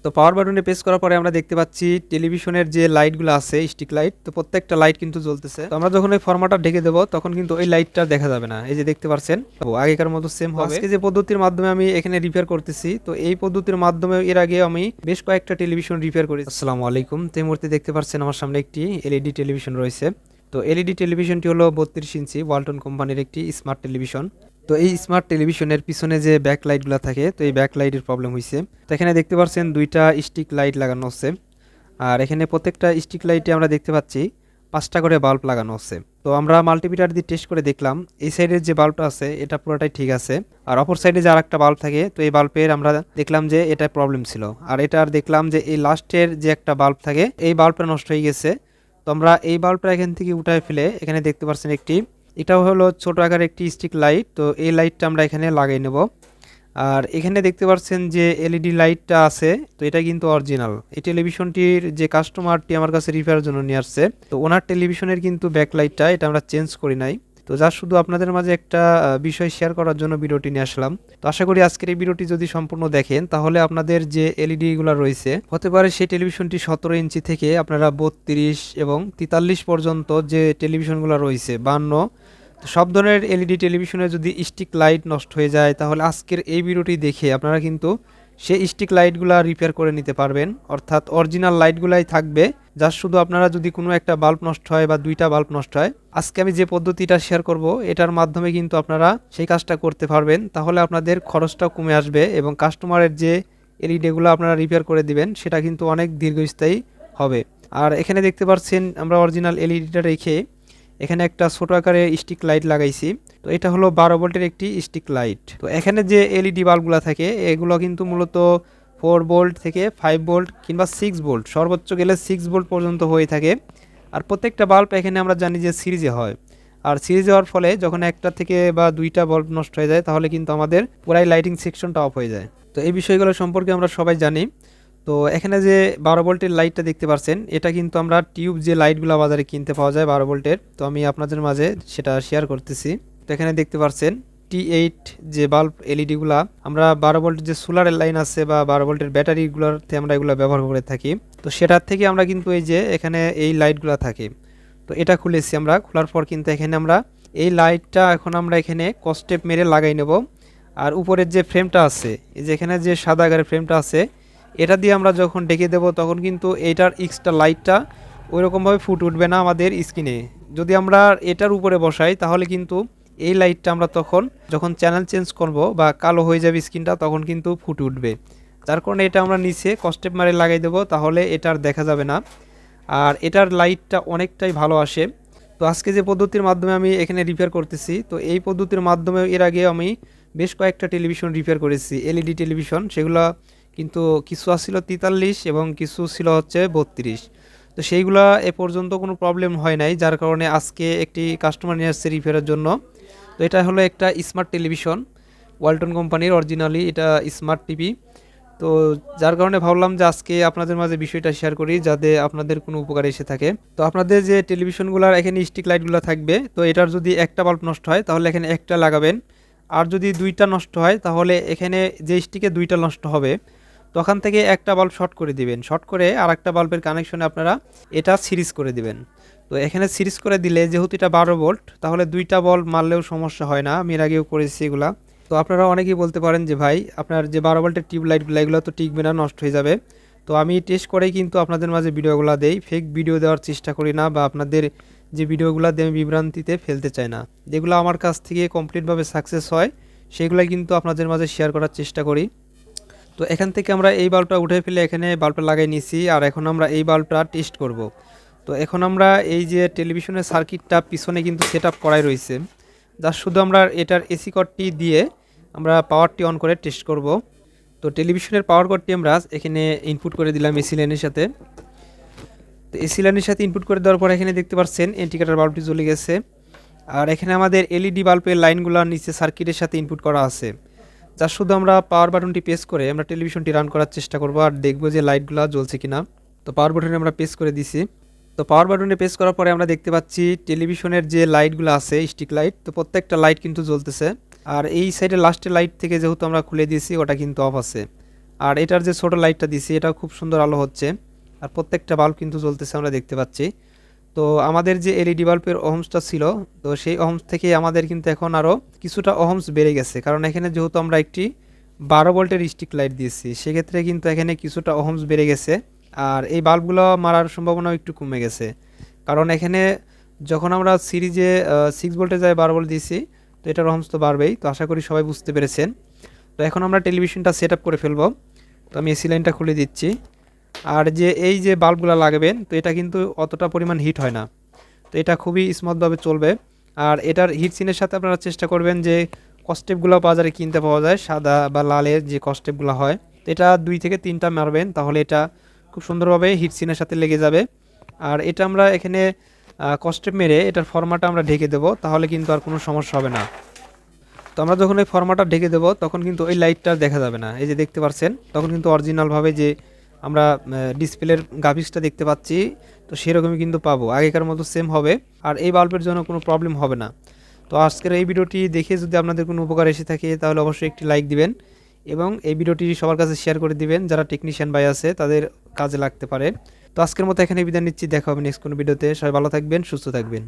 তো পাওয়ার বাটনে প্রেস করার পরে আমরা দেখতে পাচ্ছি টেলিভিশনের যে লাইটগুলো আছে স্টিক লাইট, তো প্রত্যেকটা লাইট কিন্তু জ্বলতেছে। তো আমরা যখন এই ফরম্যাটটা ঢেকে দেবো তখন কিন্তু ওই লাইটটা দেখা যাবে না, এই যে দেখতে পাচ্ছেন। তো আগেকার মতো সেম হবে। আজকে যে পদ্ধতির মাধ্যমে আমি এখানে রিপেয়ার করতেছি, তো এই পদ্ধতির মাধ্যমে এর আগে আমি বেশ কয়েকটা টেলিভিশন রিপেয়ার করেছি। আসসালামু আলাইকুম। তো এই মুহূর্তে দেখতে পাচ্ছেন আমার সামনে একটি এলইডি টেলিভিশন রয়েছে। তো এলইডি টেলিভিশনটি হলো 32 ইঞ্চি ওয়ালটন কোম্পানির একটি স্মার্ট টেলিভিশন। তো এই স্মার্ট টেলিভিশনের পিছনে যে ব্যাক লাইটগুলো থাকে, তো এই ব্যাক লাইটের প্রবলেম হয়েছে। তো এখানে দেখতে পাচ্ছেন দুইটা স্টিক লাইট লাগানো হচ্ছে, আর এখানে প্রত্যেকটা স্টিক লাইটে আমরা দেখতে পাচ্ছি 5টা করে বাল্ব লাগানো হচ্ছে। তো আমরা মাল্টিমিটার দিয়ে টেস্ট করে দেখলাম এই সাইডের যে বাল্বটা আছে এটা পুরোটাই ঠিক আছে, আর অপর সাইডে যে আরেকটা বাল্ব থাকে, তো এই বাল্বের আমরা দেখলাম যে এটা প্রবলেম ছিল। আর এটার দেখলাম যে এই লাস্টের যে একটা বাল্ব থাকে এই বাল্বটা নষ্ট হয়ে গেছে। তো আমরা এই বাল্বটা এখান থেকে উঠায় ফেলে এখানে দেখতে পাচ্ছেন এটাও হলো ছোট আকারের একটি স্টিক লাইট। তো এই লাইটটা আমরা এখানে লাগিয়ে নেব। আর এখানে দেখতে পাচ্ছেন যে এলইডি লাইটটা আছে, তো এটা কিন্তু অরিজিনাল। এই টেলিভিশনটির যে কাস্টমারটি আমার কাছে রিপেয়ারের জন্য নিয়ে আসছে, তো ওনার টেলিভিশনের কিন্তু ব্যাক লাইটটা এটা আমরা চেঞ্জ করি নাই। তো যা শুধু আপনাদের মাঝে একটা বিষয় শেয়ার করার জন্য ভিডিওটি নিয়ে আসলাম। তো আশা করি আজকের এই ভিডিওটি যদি সম্পূর্ণ দেখেন তাহলে আপনাদের যে এলইডি গুলো রয়েছে, হতে পারে সেই টেলিভিশনটি 17 ইঞ্চি থেকে আপনারা 32 এবং 43 পর্যন্ত যে টেলিভিশনগুলো রয়েছে 52, তো সব ধরনের এলইডি টেলিভিশনে যদি স্টিক লাইট নষ্ট হয়ে যায় তাহলে আজকের এই ভিডিওটি দেখে আপনারা কিন্তু সেই স্টিক লাইটগুলা রিপেয়ার করে নিতে পারবেন। অর্থাৎ অরিজিনাল লাইটগুলাই থাকবে, যা শুধু আপনারা যদি কোনো একটা বাল্ব নষ্ট হয় বা দুইটা বাল্ব নষ্ট হয়, আজকে আমি যে পদ্ধতিটা শেয়ার করব এটার মাধ্যমে কিন্তু আপনারা সেই কাজটা করতে পারবেন। তাহলে আপনাদের খরচটাও কমে আসবে এবং কাস্টমারের যে এলইডিগুলো আপনারা রিপেয়ার করে দিবেন সেটা কিন্তু অনেক দীর্ঘস্থায়ী হবে। আর এখানে দেখতে পাচ্ছেন আমরা অরিজিনাল এলইডিটা রেখে এখানে একটা ছোট আকারে স্টিক লাইট লাগাইছি। তো এটা হলো 12 ভোল্টের একটি স্টিক লাইট। তো এখানে যে এলইডি বাল্বগুলো থাকে এগুলো কিন্তু মূলত 4 ভোল্ট থেকে 5 ভোল্ট কিংবা 6 ভোল্ট, সর্বোচ্চ গেলে 6 ভোল্ট পর্যন্ত হয়ে থাকে। আর প্রত্যেকটা বাল্ব এখানে আমরা জানি যে সিরিজে হয়, আর সিরিজে হওয়ার ফলে যখন একটা থেকে বা দুইটা বাল্ব নষ্ট হয়ে যায় তাহলে কিন্তু আমাদের পুরাই লাইটিং সেকশনটা অফ হয়ে যায়। তো এই বিষয়গুলো সম্পর্কে আমরা সবাই জানি। তো এখানে যে 12 ভোল্টের লাইটটা দেখতে পাচ্ছেন এটা কিন্তু আমরা টিউব যে লাইটগুলো বাজারে কিনতে পাওয়া যায় 12 ভোল্টের, তো আমি আপনাদের মাঝে সেটা শেয়ার করতেছি। তো এখানে দেখতে পাচ্ছেন T8 যে বাল্ব এলইডিগুলা আমরা 12 ভোল্টের যে সোলারের লাইন আছে বা 12 ভোল্টের ব্যাটারিগুলোতে আমরা এগুলো ব্যবহার করে থাকি। তো সেটার থেকে আমরা কিন্তু এই যে এখানে এই লাইটগুলো থাকে, তো এটা খুলেছি। আমরা খোলার পর কিন্তু এখানে আমরা এই লাইটটা এখন আমরা এখানে কস্টেপ মেরে লাগাই নেব। আর উপরের যে ফ্রেমটা আছে, এই যে এখানে যে সাদা আকারের ফ্রেমটা আছে, এটা দিয়ে আমরা যখন ডেকে দেব তখন কিন্তু এটার এক্সট্রা লাইটটা ওইরকমভাবে ফুটে উঠবে না আমাদের স্ক্রিনে। যদি আমরা এটার উপরে বসাই তাহলে কিন্তু এই লাইটটা আমরা তখন যখন চ্যানেল চেঞ্জ করব বা কালো হয়ে যাবে স্ক্রিনটা তখন কিন্তু ফুটে উঠবে। যার কারণে এটা আমরা নিচে কস্টেপ মারে লাগাই দেবো, তাহলে এটার দেখা যাবে না। আর এটার লাইটটা অনেকটাই ভালো আসে। তো আজকে যে পদ্ধতির মাধ্যমে আমি এখানে রিপেয়ার করতেছি, তো এই পদ্ধতির মাধ্যমে এর আগে আমি বেশ কয়েকটা টেলিভিশন রিপেয়ার করেছি, এলইডি টেলিভিশন। সেগুলো কিন্তু কিছু আসছিল 43 এবং কিছু ছিল হচ্ছে 32। তো সেইগুলা এ পর্যন্ত কোনো প্রবলেম হয় নাই, যার কারণে আজকে একটি কাস্টমার নিয়ে আসছে রিপেয়ারের জন্য। তো এটা হলো একটা স্মার্ট টেলিভিশন ওয়ালটন কোম্পানির, অরিজিনালি এটা স্মার্ট টিভি। তো যার কারণে ভাবলাম যে আজকে আপনাদের মাঝে বিষয়টা শেয়ার করি যাতে আপনাদের কোনো উপকারে এসে থাকে। তো আপনাদের যে টেলিভিশনগুলোর এখানে স্টিক লাইটগুলো থাকবে, তো এটার যদি একটা বাল্ব নষ্ট হয় তাহলে এখানে একটা লাগাবেন। আর যদি দুইটা নষ্ট হয় তাহলে এখানে যে স্টিকে দুইটা নষ্ট হবে তখন থেকে একটা বাল্ব শর্ট করে দিবেন, শর্ট করে আর একটা বাল্বের কানেকশনে আপনারা এটা সিরিজ করে দিবেন। তো এখানে সিরিজ করে দিলে যেহেতু এটা 12 ভোল্ট, তাহলে দুইটা বাল্ব মারলেও সমস্যা হয় না। আমি এর আগেও করেছি এগুলা। তো আপনারা অনেকেই বলতে পারেন যে ভাই আপনার যে 12 ভোল্টের টিউব লাইটগুলো এগুলো তো টিকবে না, নষ্ট হয়ে যাবে। তো আমি টেস্ট করেই কিন্তু আপনাদের মাঝে ভিডিওগুলো দেই, ফেক ভিডিও দেওয়ার চেষ্টা করি না বা আপনাদের যে ভিডিওগুলো দিয়ে আমি বিভ্রান্তিতে ফেলতে চাই না। যেগুলো আমার কাছ থেকে কমপ্লিটভাবে সাকসেস হয় সেগুলাই কিন্তু আপনাদের মাঝে শেয়ার করার চেষ্টা করি। তো এখান থেকে আমরা এই বাল্বটা উঠে ফেলে এখানে বাল্বটা লাগাই নিয়েছি, আর এখন আমরা এই বাল্বটা টেস্ট করব। তো এখন আমরা এই যে টেলিভিশনের সার্কিটটা পিছনে কিন্তু সেট আপ করাই রয়েছে, যার শুধু আমরা এটার এসি কর্ডটি দিয়ে আমরা পাওয়ারটি অন করে টেস্ট করব। তো টেলিভিশনের পাওয়ার কর্ডটি আমরা এখানে ইনপুট করে দিলাম এসি লাইনের সাথে। তো এসি লাইনের সাথে ইনপুট করে দেওয়ার পর এখানে দেখতে পাচ্ছেন ইন্ডিকেটর বাল্বটি জ্বলে গেছে। আর এখানে আমাদের এলইডি বাল্বের লাইনগুলো নিচে সার্কিটের সাথে ইনপুট করা আছে। যার শুধু আমরা পাওয়ার বাটনটি প্রেস করে আমরা টেলিভিশনটি রান করার চেষ্টা করব আর দেখব যে লাইটগুলো জ্বলছে কিনা। তো পাওয়ার বাটনে আমরা প্রেস করে দিছি। তো পাওয়ার বাটনে প্রেস করার পরে আমরা দেখতে পাচ্ছি টেলিভিশনের যে লাইটগুলো আছে স্টিক লাইট, তো প্রত্যেকটা লাইট কিন্তু জ্বলতেছে। আর এই সাইডে লাস্টের লাইট থেকে যেহেতু আমরা খুলে দিয়েছি ওটা কিন্তু অফ আছে। আর এটার যে ছোট লাইটটা দিছি এটাও খুব সুন্দর আলো হচ্ছে। আর প্রত্যেকটা বাল্ব কিন্তু জ্বলতেছে আমরা দেখতে পাচ্ছি। তো আমাদের যে এলইডি বাল্বের ওহমসটা ছিল, তো সেই ওহমস থেকে আমাদের কিন্তু এখন আরও কিছুটা ওহমস বেড়ে গেছে, কারণ এখানে যেহেতু আমরা একটি 12 ভোল্টের স্টিক লাইট দিয়েছি, সেক্ষেত্রে কিন্তু এখানে কিছুটা ওহমস বেড়ে গেছে। আর এই বাল্বগুলো মারার সম্ভাবনাও একটু কমে গেছে, কারণ এখানে যখন আমরা সিরিজে 6 ভোল্টে যায় 12 ভোল্ট দিয়েছি, তো এটার ওহমস তো বাড়বেই। তো আশা করি সবাই বুঝতে পেরেছেন। তো এখন আমরা টেলিভিশনটা সেট আপ করে ফেলবো। তো আমি এসি লাইনটা খুলে দিচ্ছি। আর যে এই যে বাল্বগুলো লাগাবেন, তো এটা কিন্তু অতটা পরিমাণ হিট হয় না, তো এটা খুবই স্মুথভাবে চলবে। আর এটার হিট সিনের সাথে আপনারা চেষ্টা করবেন যে কস্টেপগুলো বাজারে কিনতে পাওয়া যায়, সাদা বা লালের যে কস্টেপগুলো হয়, তো এটা 2 থেকে 3টা মারবেন, তাহলে এটা খুব সুন্দরভাবে হিট সিনের সাথে লেগে যাবে। আর এটা আমরা এখানে কস্টেপ মেরে এটার ফর্মাটা আমরা ঢেকে দেবো, তাহলে কিন্তু আর কোনো সমস্যা হবে না। তো আমরা যখন এই ফর্মাটা ঢেকে দেবো তখন কিন্তু ওই লাইটটা দেখা যাবে না, এই যে দেখতে পাচ্ছেন, তখন কিন্তু অরিজিনালভাবে যে আমরা ডিসপ্লের গ্রাফিক্সটা দেখতে পাচ্ছি, তো সেরকমই কিন্তু পাবো, আগেকার মতো সেম হবে। আর এই বাল্বের জন্য কোনো প্রবলেম হবে না। তো আজকের এই ভিডিওটি দেখে যদি আপনাদের কোনো উপকার এসে থাকে, তাহলে অবশ্যই একটি লাইক দিবেন এবং এই ভিডিওটি সবার কাছে শেয়ার করে দিবেন, যারা টেকনিশিয়ান ভাই আছে তাদের কাজে লাগতে পারে। তো আজকের মতো এখানে বিদায় নিচ্ছি, দেখা হবে নেক্সট কোনো ভিডিওতে। সবাই ভালো থাকবেন, সুস্থ থাকবেন।